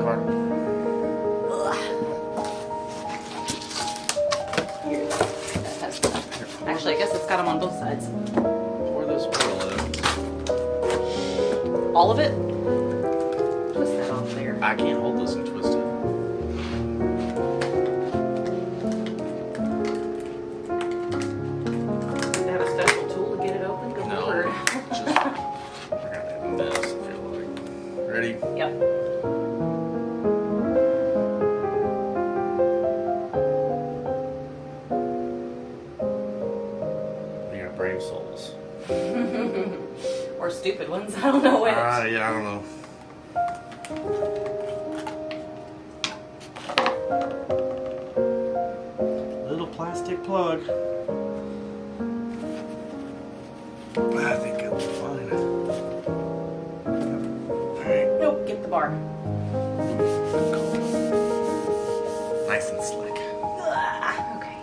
card. Here, that has them. Actually, I guess it's got them on both sides. Pour this oil in. All of it? Twist that off there. I can't hold this and twist it. They have a special tool to get it open? Good No. Lord. Just, we're gonna have a mess, I feel like. Ready? Yep. We got brave souls. Or stupid ones. I don't know which. Yeah, I don't know. Little plastic plug. I think it'll be fine. Alright. Nope, get the bar. Nice and slick. Okay.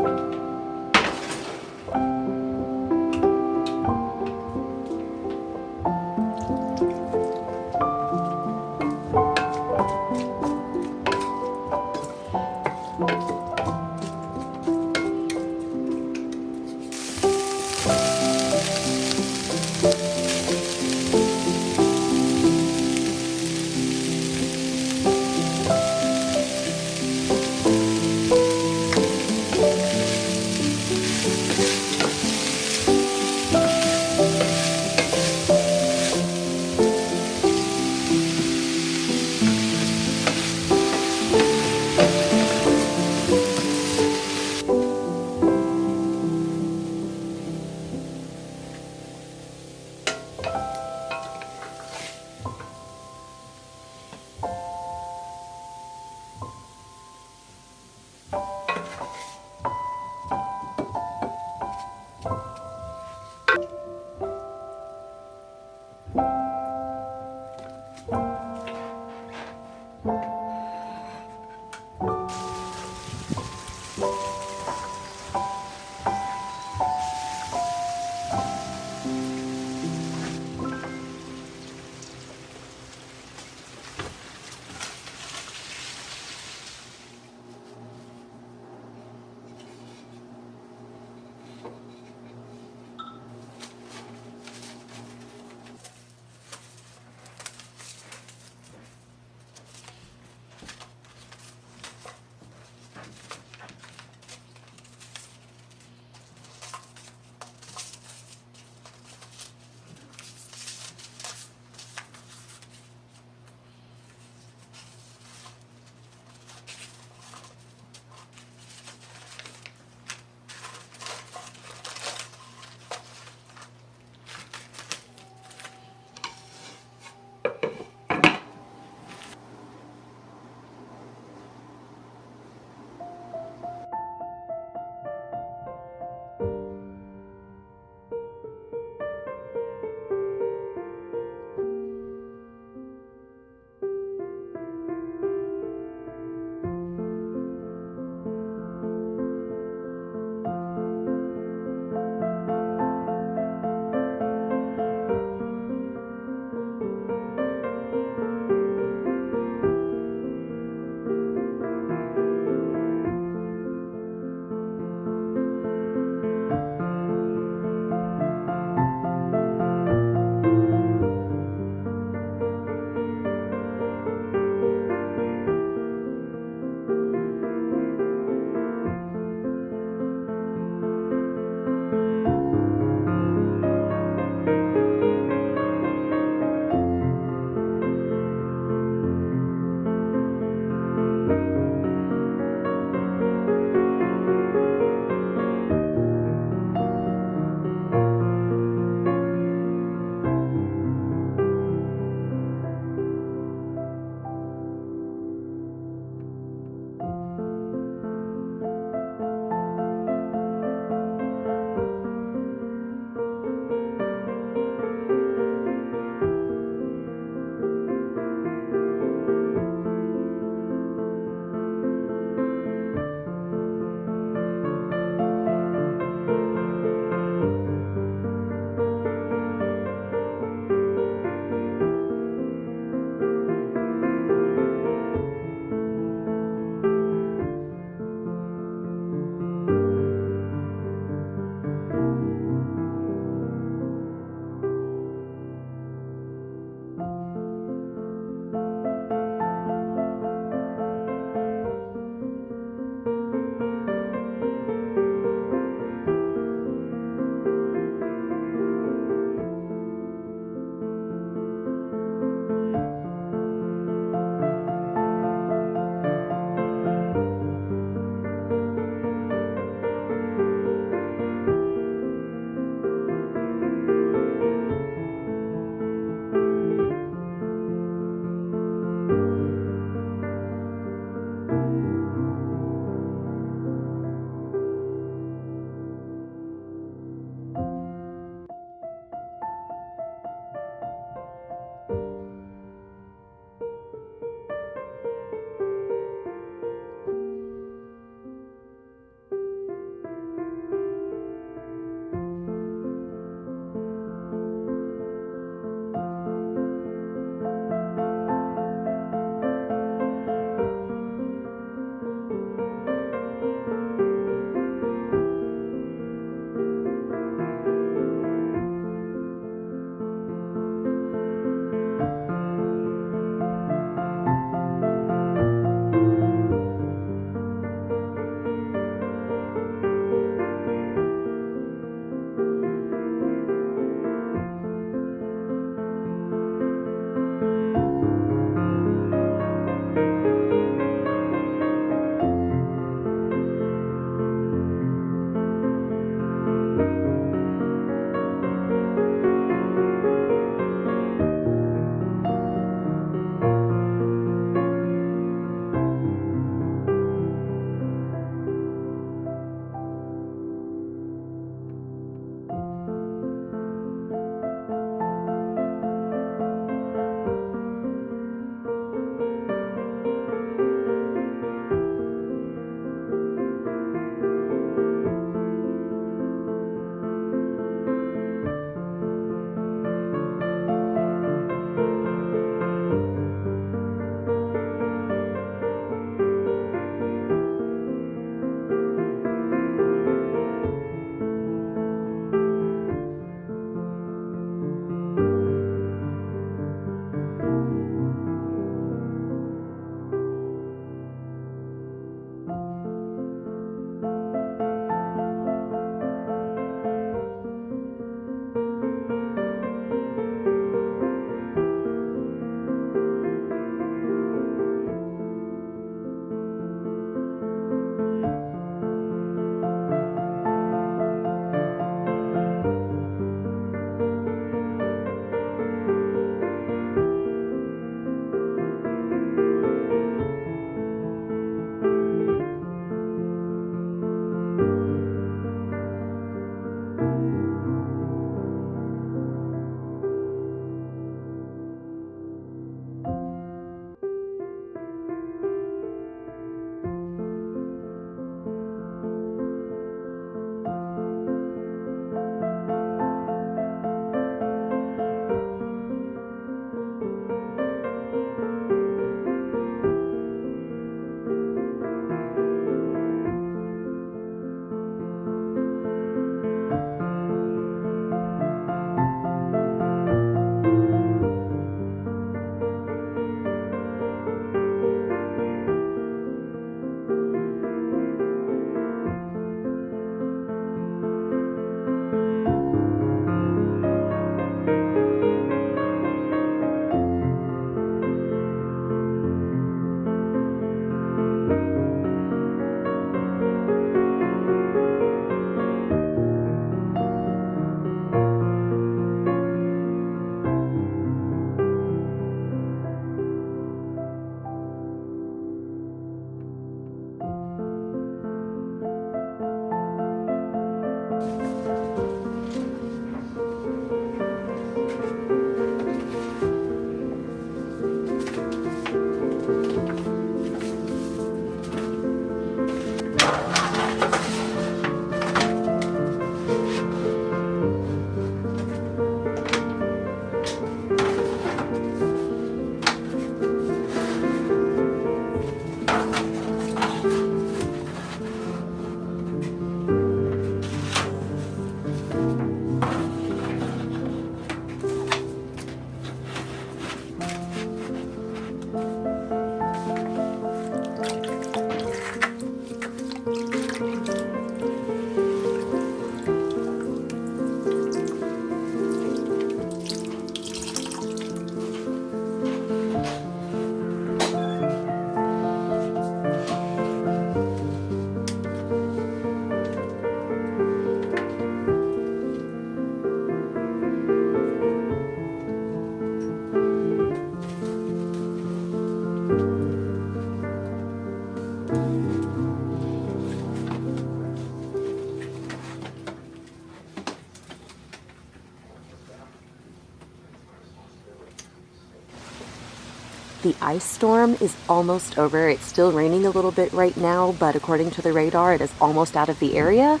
The ice storm is almost over. It's still raining a little bit right now, but according to the radar, it is almost out of the area,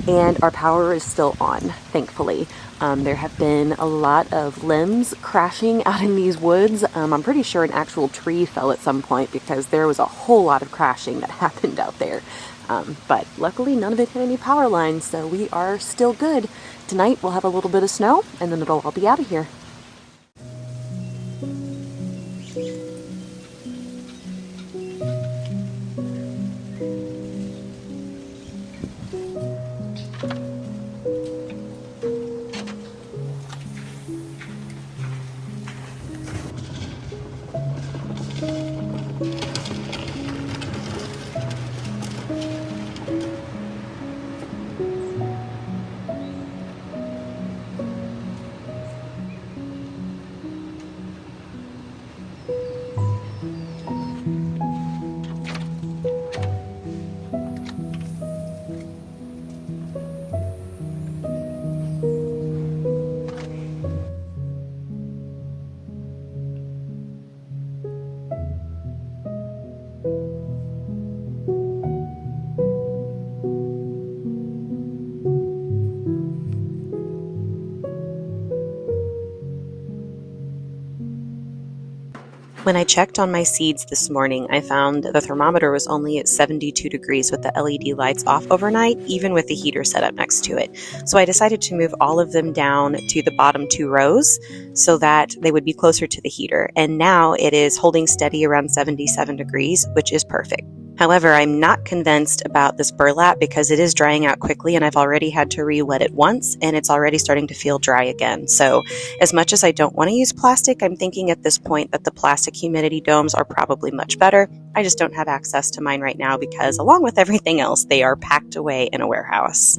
and our power is still on, thankfully. There have been a lot of limbs crashing out in these woods. I'm pretty sure an actual tree fell at some point because there was a whole lot of crashing that happened out there. But luckily, none of it hit any power lines, so we are still good. Tonight, we'll have a little bit of snow, and then it'll all be out of here. When I checked on my seeds this morning, I found the thermometer was only at 72 degrees with the LED lights off overnight, even with the heater set up next to it. So I decided to move all of them down to the bottom 2 rows so that they would be closer to the heater. And now it is holding steady around 77 degrees, which is perfect. However, I'm not convinced about this burlap because it is drying out quickly and I've already had to re-wet it once and it's already starting to feel dry again. So as much as I don't want to use plastic, I'm thinking at this point that the plastic humidity domes are probably much better. I just don't have access to mine right now because along with everything else, they are packed away in a warehouse.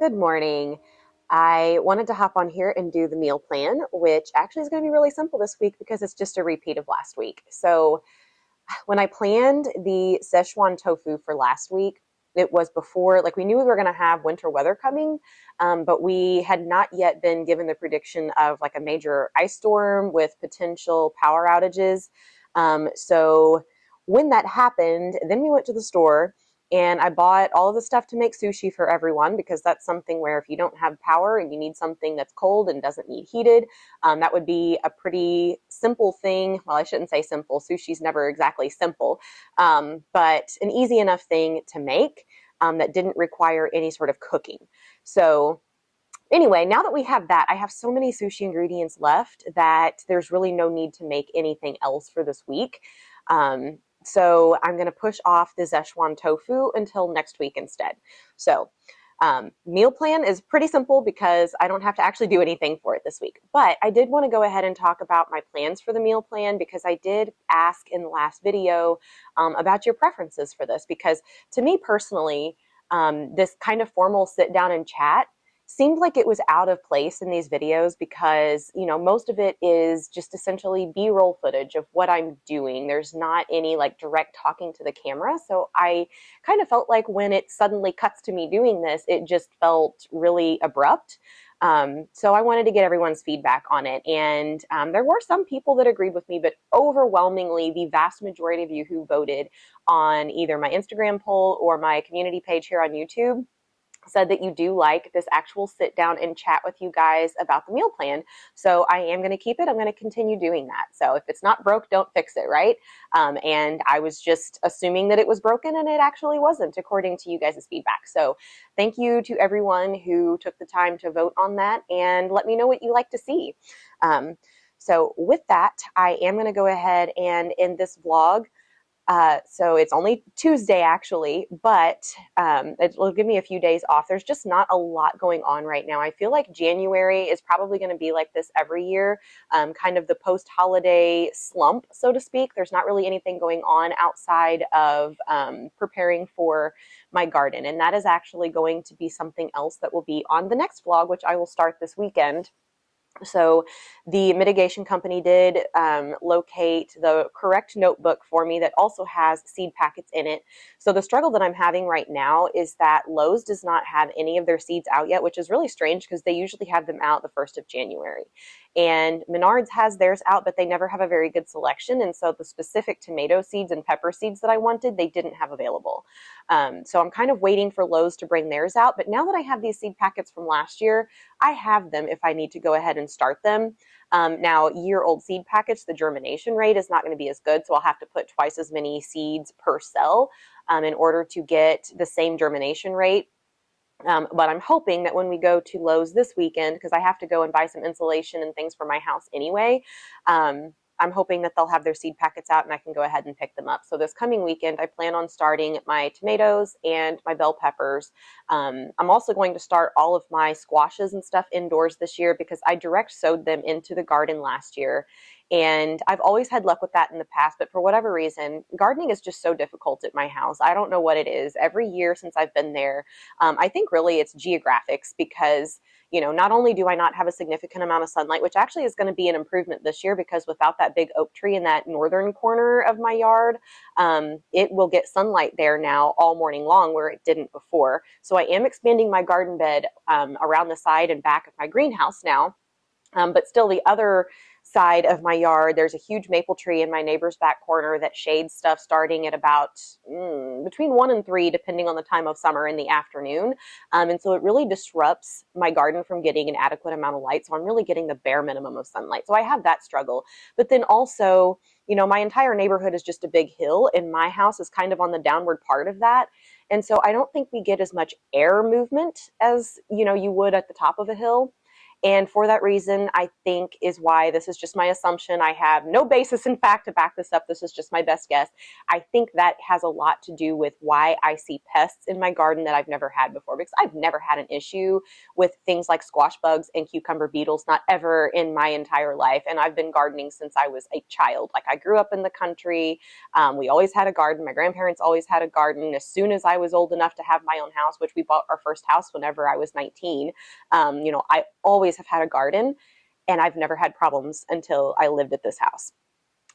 Good morning. I wanted to hop on here and do the meal plan, which actually is going to be really simple this week because it's just a repeat of last week. So when I planned the Szechuan tofu for last week, it was before, like we knew we were going to have winter weather coming, but we had not yet been given the prediction of like a major ice storm with potential power outages. So when that happened, then we went to the store and I bought all of the stuff to make sushi for everyone because that's something where if you don't have power and you need something that's cold and doesn't need heated, that would be a pretty simple thing. Well, I shouldn't say simple. Sushi's never exactly simple, but an easy enough thing to make that didn't require any sort of cooking. So anyway, now that we have that, I have so many sushi ingredients left that there's really no need to make anything else for this week. So I'm going to push off the Szechuan tofu until next week instead. So meal plan is pretty simple because I don't have to actually do anything for it this week. But I did want to go ahead and talk about my plans for the meal plan because I did ask in the last video about your preferences for this. Because to me personally, this kind of formal sit down and chat seemed like it was out of place in these videos because, you know, most of it is just essentially B-roll footage of what I'm doing. There's not any like direct talking to the camera. So I kind of felt like when it suddenly cuts to me doing this, it just felt really abrupt. So I wanted to get everyone's feedback on it. And there were some people that agreed with me, but overwhelmingly, the vast majority of you who voted on either my Instagram poll or my community page here on YouTube said that you do like this actual sit down and chat with you guys about the meal plan. So I am going to keep it. I'm going to continue doing that. So if it's not broke, don't fix it, right? And I was just assuming that it was broken and it actually wasn't, according to you guys' feedback. So thank you to everyone who took the time to vote on that and let me know what you like to see. So with that, I am going to go ahead and end this vlog. So it's only Tuesday actually, but it will give me a few days off. There's just not a lot going on right now. I feel like January is probably going to be like this every year, kind of the post-holiday slump, so to speak. There's not really anything going on outside of preparing for my garden. And that is actually going to be something else that will be on the next vlog, which I will start this weekend. So the mitigation company did locate the correct notebook for me that also has seed packets in it. So the struggle that I'm having right now is that Lowe's does not have any of their seeds out yet, which is really strange because they usually have them out the 1st of January. And Menards has theirs out, but they never have a very good selection. And so the specific tomato seeds and pepper seeds that I wanted, they didn't have available. So I'm kind of waiting for Lowe's to bring theirs out. But now that I have these seed packets from last year, I have them if I need to go ahead and start them. Now, year-old seed packets, the germination rate is not going to be as good, so I'll have to put twice as many seeds per cell in order to get the same germination rate. But I'm hoping that when we go to Lowe's this weekend, because I have to go and buy some insulation and things for my house anyway, I'm hoping that they'll have their seed packets out and I can go ahead and pick them up. So this coming weekend, I plan on starting my tomatoes and my bell peppers. I'm also going to start all of my squashes and stuff indoors this year because I direct sowed them into the garden last year. And I've always had luck with that in the past, but for whatever reason, gardening is just so difficult at my house. I don't know what it is. Every year since I've been there, I think really it's geographics because, you know, not only do I not have a significant amount of sunlight, which actually is going to be an improvement this year because without that big oak tree in that northern corner of my yard, it will get sunlight there now all morning long where it didn't before. So I am expanding my garden bed around the side and back of my greenhouse now. But still the other side of my yard, there's a huge maple tree in my neighbor's back corner that shades stuff starting at about between 1 and 3, depending on the time of summer in the afternoon. And so it really disrupts my garden from getting an adequate amount of light. So I'm really getting the bare minimum of sunlight. So I have that struggle. But then also, you know, my entire neighborhood is just a big hill and my house is kind of on the downward part of that. And so I don't think we get as much air movement as, you know, you would at the top of a hill. And for that reason, I think is why, this is just my assumption, I have no basis in fact to back this up, this is just my best guess. I think that has a lot to do with why I see pests in my garden that I've never had before, because I've never had an issue with things like squash bugs and cucumber beetles, not ever in my entire life. And I've been gardening since I was a child. Like, I grew up in the country. We always had a garden. My grandparents always had a garden. As soon as I was old enough to have my own house, which we bought our first house whenever I was 19, I always have had a garden, and I've never had problems until I lived at this house.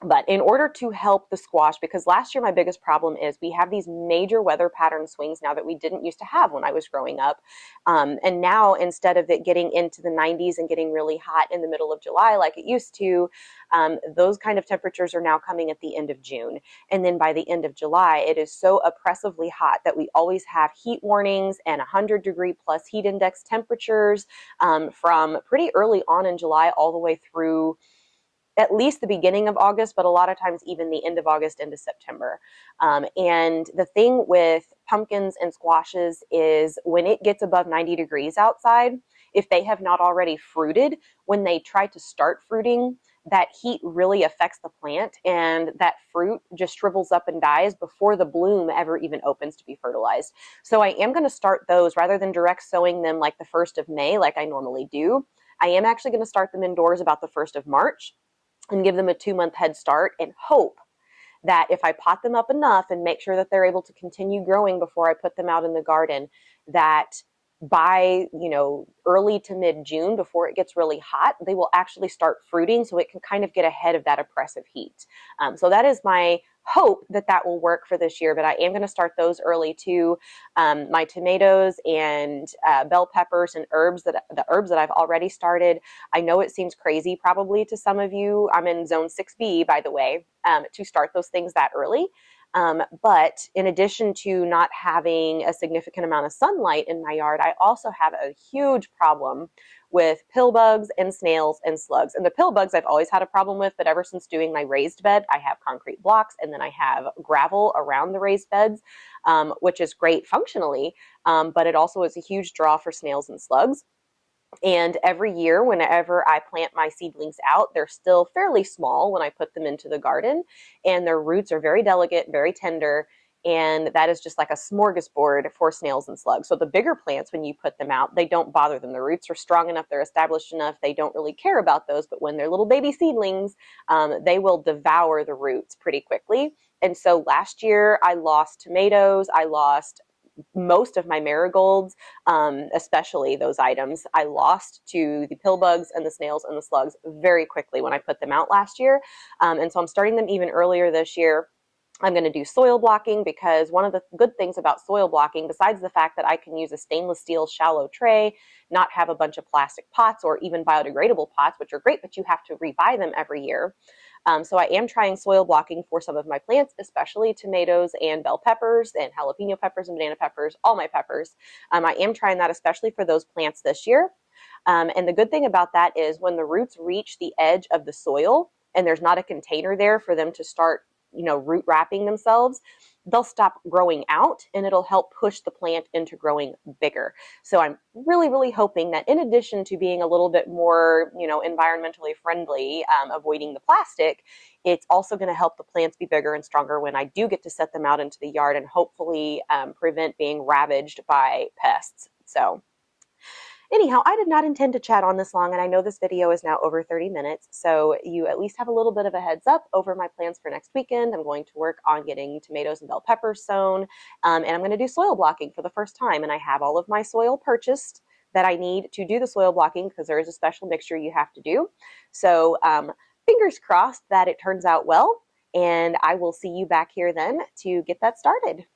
But in order to help the squash, because last year my biggest problem is we have these major weather pattern swings now that we didn't used to have when I was growing up. And now, instead of it getting into the 90s and getting really hot in the middle of July like it used to, those kind of temperatures are now coming at the end of June. And then by the end of July, it is so oppressively hot that we always have heat warnings and 100-degree plus heat index temperatures from pretty early on in July all the way through at least the beginning of August, but a lot of times even the end of August into September. And the thing with pumpkins and squashes is when it gets above 90 degrees outside, if they have not already fruited, when they try to start fruiting, that heat really affects the plant, and that fruit just shrivels up and dies before the bloom ever even opens to be fertilized. So I am going to start those rather than direct sowing them like the 1st of May like I normally do. I am actually going to start them indoors about the 1st of March and give them a 2-month head start, and hope that if I pot them up enough and make sure that they're able to continue growing before I put them out in the garden, that by, early to mid-June, before it gets really hot, they will actually start fruiting, so it can kind of get ahead of that oppressive heat. So that is my hope that that will work for this year, but I am going to start those early too. My tomatoes and bell peppers and the herbs that I've already started. I know it seems crazy probably to some of you. I'm in zone 6B, by the way, to start those things that early. But in addition to not having a significant amount of sunlight in my yard, I also have a huge problem with pill bugs and snails and slugs. And the pill bugs I've always had a problem with, but ever since doing my raised bed, I have concrete blocks and then I have gravel around the raised beds, which is great functionally, but it also is a huge draw for snails and slugs. And every year, whenever I plant my seedlings out, they're still fairly small when I put them into the garden, and their roots are very delicate, very tender, and that is just like a smorgasbord for snails and slugs. So the bigger plants, when you put them out, they don't bother them. The roots are strong enough, they're established enough, they don't really care about those. But when they're little baby seedlings, they will devour the roots pretty quickly. And so last year, I lost tomatoes, I lost most of my marigolds, especially those items, I lost to the pill bugs and the snails and the slugs very quickly when I put them out last year. And so I'm starting them even earlier this year. I'm going to do soil blocking, because one of the good things about soil blocking, besides the fact that I can use a stainless steel shallow tray, not have a bunch of plastic pots or even biodegradable pots, which are great, but you have to rebuy them every year. So I am trying soil blocking for some of my plants, especially tomatoes and bell peppers and jalapeno peppers and banana peppers, all my peppers. I am trying that especially for those plants this year. And the good thing about that is when the roots reach the edge of the soil and there's not a container there for them to start root wrapping themselves, they'll stop growing out, and it'll help push the plant into growing bigger. So I'm really, really hoping that in addition to being a little bit more, environmentally friendly, avoiding the plastic, it's also going to help the plants be bigger and stronger when I do get to set them out into the yard, and hopefully prevent being ravaged by pests. So anyhow, I did not intend to chat on this long, and I know this video is now over 30 minutes, so you at least have a little bit of a heads up over my plans for next weekend. I'm going to work on getting tomatoes and bell peppers sown, and I'm going to do soil blocking for the first time, and I have all of my soil purchased that I need to do the soil blocking, because there is a special mixture you have to do. So fingers crossed that it turns out well, and I will see you back here then to get that started.